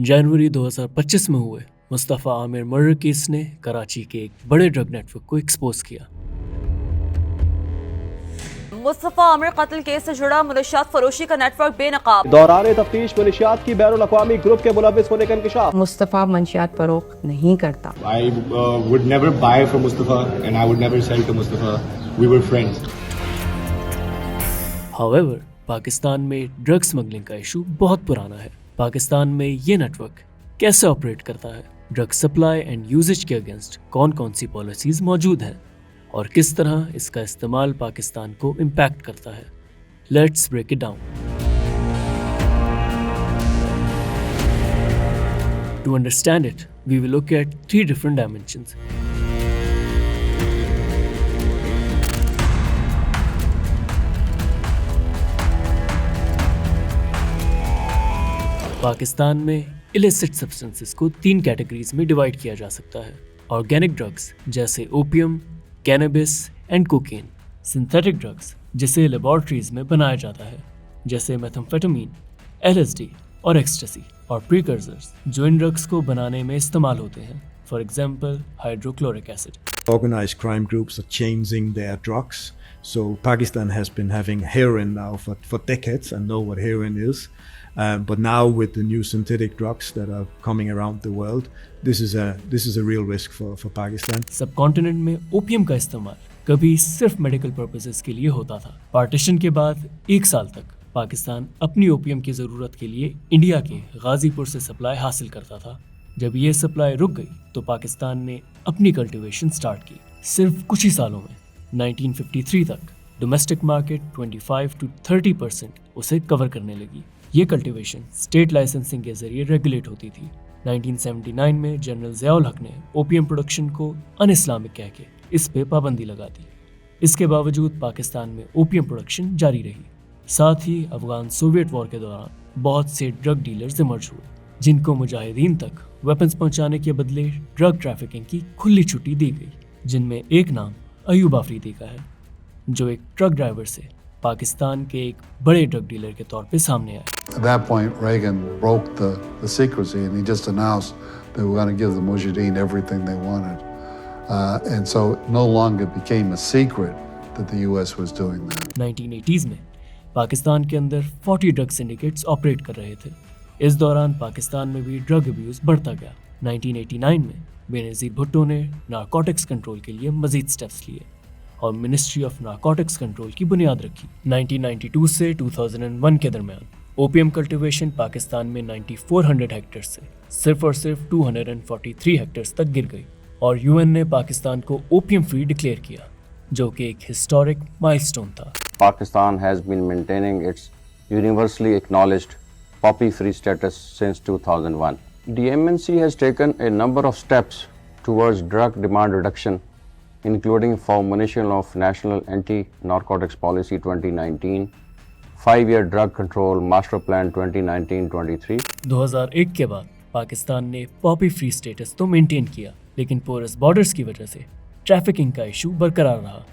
जनवरी 2025 में हुए Mustafa Aamir murder case ने कराची के एक बड़े ड्रग नेटवर्क को एक्सपोज किया। मुस्तफ़ा आमिर कत्ल केस से जुड़ा मुनशियात फरोशी का नेटवर्क बेनकाब। दौरान तफ्तीश मुनशियात की बैनुल अक़वामी ग्रुप के मुलव्विस होने का इंकशाफ। मुस्तफ़ा मंशियात फरोख्त नहीं करता। I would never buy from Mustafa and I would never sell to Mustafa. We were friends. However, Pakistan में ड्रग स्मगलिंग का इशू बहुत पुराना है। पाकिस्तान में ये नेटवर्क कैसे ऑपरेट करता है, ड्रग सप्लाई एंड यूजेज के अगेंस्ट कौन कौन सी पॉलिसीज मौजूद हैं और किस तरह इसका इस्तेमाल पाकिस्तान को इम्पैक्ट करता है। Let's break it down. To understand it, we will look at 3 different dimensions. Pakistan में इलिसिट सब्सटेंसेस को 3 कैटेगरीज में डिवाइड किया जा सकता है। ऑर्गेनिक ड्रग्स जैसे opium, cannabis and cocaine. Synthetic drugs जिसे लेबॉर्ट्रीज में बनाया जाता है जैसे मेथाम्फेटामिन, LSD और एक्सटेसी। और प्रीकर्सर्स जो इन ड्रग्स को बनाने में इस्तेमाल होते हैं, for example hydrochloric acid. Organized crime groups are changing their drugs. So Pakistan has been having heroin now for decades and know what heroin is. But now with the new synthetic drugs that are coming around the world, this is a real risk for Pakistan. सब continent में opium का इस्तेमाल कभी सिर्फ medical purposes के लिए होता था। पार्टीशन के बाद 1 साल तक पाकिस्तान अपनी ओपियम की ज़रूरत के लिए इंडिया के गाजीपुर से सप्लाई हासिल करता था। जब ये सप्लाई रुक गई तो पाकिस्तान ने अपनी कल्टीवेशन स्टार्ट की। सिर्फ कुछ ही सालों में 1953 तक डोमेस्टिक मार्केट 25 to 30% उसे कवर करने लगी। ये कल्टीवेशन स्टेट लाइसेंसिंग के जरिए रेगुलेट होती थी। 1979 में जनरल ज़ियाउल हक ने ओपियम प्रोडक्शन को अनइस्लामिक कह के इस पे पाबंदी लगा दी। इसके बावजूद पाकिस्तान में ओपियम प्रोडक्शन जारी रही। साथ ही अफगान सोवियत वॉर के दौरान बहुत से ड्रग डीलर्स इमर्ज हुए जिनको मुजाहिदीन तक वेपन्स पहुंचाने के बदले ड्रग ट्रैफिकिंग की खुली छुट्टी दी गई, जिनमें एक नाम अयूब आफरीदी का है, जो एक ट्रक ड्राइवर से पाकिस्तान के एक बड़े ड्रग डीलर के तौर पे सामने आए। At that point, Reagan broke the secrecy and he just announced they were going to give the Mujahideen everything they wanted. And so it no longer became a secret that the US was doing that. 1980s में पाकिस्तान के अंदर 40 drug syndicates operate कर रहे थे। इस दौरान पाकिस्तान में भी ड्रग अब्यूज बढ़ता गया। 1989 में बेनज़ीर भुट्टो ने नारकोटिक्स कंट्रोल के लिए मजीद स्टेप्स लिए और मिनिस्ट्री ऑफ नारकोटिक्स कंट्रोल की बुनियाद रखी। 1992 से 2001 के दरमियान ओपियम कल्टीवेशन पाकिस्तान में 9400 हेक्टेयर से सिर्फ और सिर्फ 243 हेक्टेयर्स तक गिर गई और यूएन ने पाकिस्तान को ओपियम फ्री डिक्लेयर किया, जो कि एक हिस्टोरिक माइलस्टोन था। Pakistan has been maintaining its universally acknowledged poppy-free status since 2001. The MNC has taken a number of steps towards drug demand reduction, including formulation of National Anti-Narcotics Policy 2019, 5-year Drug Control Master Plan 2019-23. 2001 के बाद पाकिस्तान ने Poppy free status तो maintain किया, लेकिन porous borders की वजह से trafficking का इशू बरकरार रहा।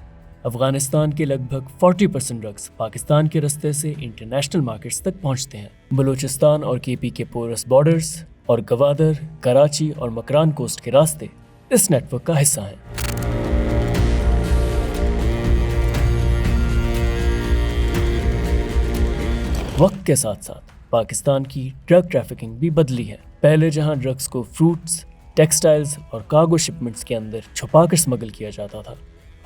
अफगानिस्तान के लगभग 40% ड्रग्स पाकिस्तान के रास्ते से इंटरनेशनल मार्केट्स तक पहुंचते हैं। बलूचिस्तान और केपी के पोरस बॉर्डर्स और गवादर, कराची और मकरान कोस्ट के रास्ते इस नेटवर्क का हिस्सा हैं। वक्त के साथ साथ पाकिस्तान की ड्रग ट्रैफिकिंग भी बदली है। पहले जहां ड्रग्स को फ्रूट्स, टेक्सटाइल्स और कार्गो शिपमेंट्स के अंदर छुपाकर स्मगल किया जाता था,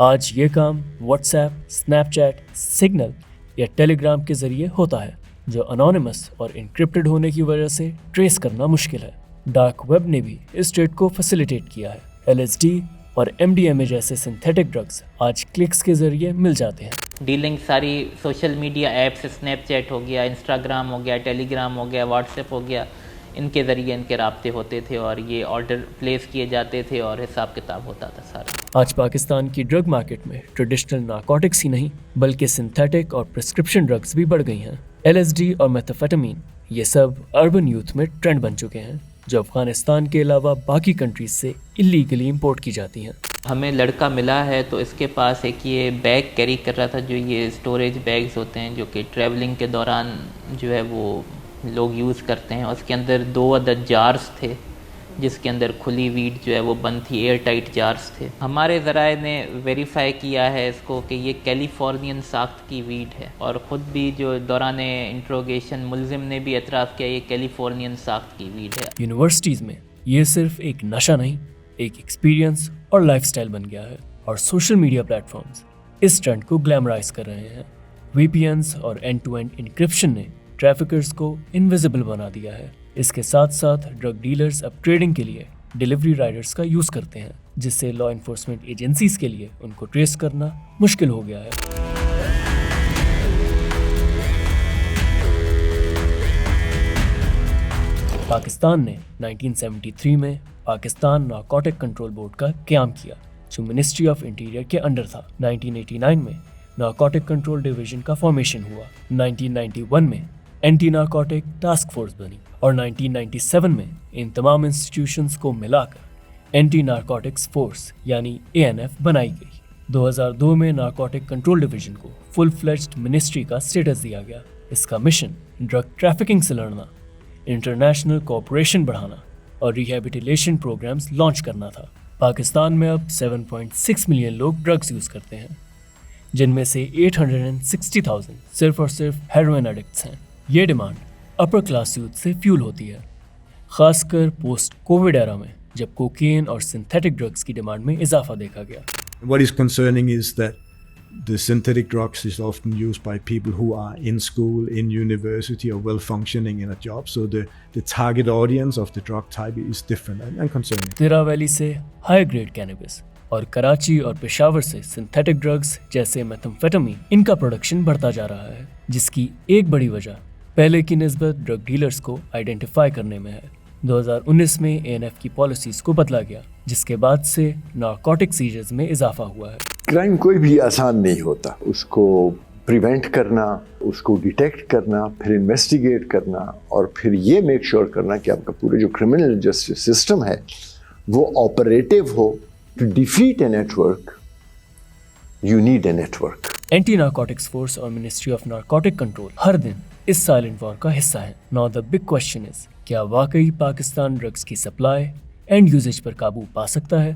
आज ये काम व्हाट्सएप, स्नैपचैट, सिग्नल या टेलीग्राम के जरिए होता है, जो अनोनिमस और इनक्रिप्टेड होने की वजह से ट्रेस करना मुश्किल है। डार्क वेब ने भी इस ट्रेड को फैसिलिटेट किया है। LSD और MDMA जैसे सिंथेटिक ड्रग्स आज क्लिक्स के जरिए मिल जाते हैं। डीलिंग सारी सोशल मीडिया ऐप्स, स्नैपचैट हो गया, इंस्टाग्राम हो गया, टेलीग्राम हो गया, व्हाट्सएप हो गया, इनके ज़रिए इनके राब्ते होते थे और ये ऑर्डर प्लेस किए जाते थे और हिसाब किताब होता था सारा। आज पाकिस्तान की ड्रग मार्केट में ट्रेडिशनल नारकोटिक्स ही नहीं बल्कि सिंथेटिक और प्रिस्क्रिप्शन ड्रग्स भी बढ़ गई हैं। LSD और मेथाम्फेटामिन ये सब अर्बन यूथ में ट्रेंड बन चुके हैं, जो अफगानिस्तान के अलावा बाकी कंट्रीज से इलीगली इंपोर्ट की जाती हैं। हमें लड़का मिला है तो इसके पास एक ये बैग कैरी कर रहा था, जो ये स्टोरेज बैग्स होते हैं जो कि ट्रैवलिंग के दौरान जो है वो لوگ یوز کرتے ہیں. اس کے اندر 2 عدد جارز تھے جس کے اندر کھلی ویڈ جو ہے وہ بند تھی, ایئر ٹائٹ جارز تھے. ہمارے ذرائع نے ویریفائی کیا ہے اس کو کہ یہ کیلیفورنین ساخت کی ویڈ ہے, اور خود بھی جو دوران انٹروگیشن ملزم نے بھی اعتراف کیا یہ کیلیفورنین ساخت کی ویڈ ہے. یونیورسٹیز میں یہ صرف ایک نشہ نہیں, ایک ایکسپیرینس اور لائف سٹائل بن گیا ہے, اور سوشل میڈیا پلیٹ فارمز اس ٹرینڈ کو گلیمرائز کر رہے ہیں. وی پی اینز اور اینڈ ٹو اینڈ انکرپشن نے ٹریفکرز کو انویزیبل بنا دیا ہے. اس کے ساتھ ساتھ ڈرگ ڈیلرز اب ٹریڈنگ کے لیے ڈیلیوری رائڈرز کا یوز کرتے ہیں, جس سے لا انفورسمنٹ ایجنسیز کے لیے ان کو ٹریس کرنا مشکل ہو گیا ہے. پاکستان نے 1973 میں پاکستان نارکوٹک کنٹرول بورڈ کا قیام کیا جو منسٹری آف انٹیریئر کے انڈر تھا. 1989 میں نارکوٹک کنٹرول ڈویژن کا فارمیشن ہوا. 1991 میں اینٹی نارکوٹک ٹاسک فورس بنی, اور 1997 میں ان تمام انسٹیٹیوشنز کو ملا کر اینٹی نارکوٹکس فورس یعنی ANF بنائی گئی. 2002 میں نارکوٹک کنٹرول ڈویژن کو فل فلیجڈ منسٹری کا اسٹیٹس دیا گیا. اس کا مشن ڈرگ ٹریفکنگ سے لڑنا, انٹرنیشنل کوآپریشن بڑھانا اور ریہیبیلیٹیشن پروگرامز لانچ کرنا تھا. پاکستان میں اب 7.6 ملین لوگ ڈرگز یوز کرتے ہیں, جن میں سے 860,000 صرف اور صرف ہیروئن ایڈکٹس ہیں. یہ ڈیمانڈ اپر کلاس یوتھ سے فیول ہوتی ہے, خاص کر پوسٹ کووڈ ایرا میں جب کوکین اور سنتھیٹک ڈرگز کی ڈیمانڈ میں اضافہ دیکھا گیا. What is concerning is that the synthetic drugs is often used by people who are in school, in university, or well functioning in a job. So the target audience of the drug type is different and concerning. تیرا valley سے high grade cannabis اور کراچی اور پشاور سے synthetic drugs جیسے میتھمفیٹامین ان کا production بڑھتا جا رہا ہے, جس کی ایک بڑی وجہ پہلے کی نسبت ڈرگ ڈیلرز کو آئیڈینٹیفائی کرنے میں ہے. 2019 میں ANF کی پالیسیز کو بدلا گیا, جس کے بعد سے نارکوٹک سیجرز میں اضافہ ہوا ہے. کرائم کوئی بھی آسان نہیں ہوتا, اس کو پریونٹ کرنا, اس کو ڈیٹیکٹ کرنا, پھر انویسٹیگیٹ کرنا, اور پھر یہ میک شور کرنا کہ آپ کا پورے جو کرمنل جسٹس سسٹم ہے وہ آپریٹو ہو. To defeat a network you need a network. Anti narcotics force اور منسٹری آف نارکوٹک کنٹرول ہر دن اس سائلنٹ وار کا حصہ ہے. Now the big question is, کیا واقعی پاکستان ڈرگز کی سپلائی اینڈ یوزیج پر قابو پا سکتا ہے؟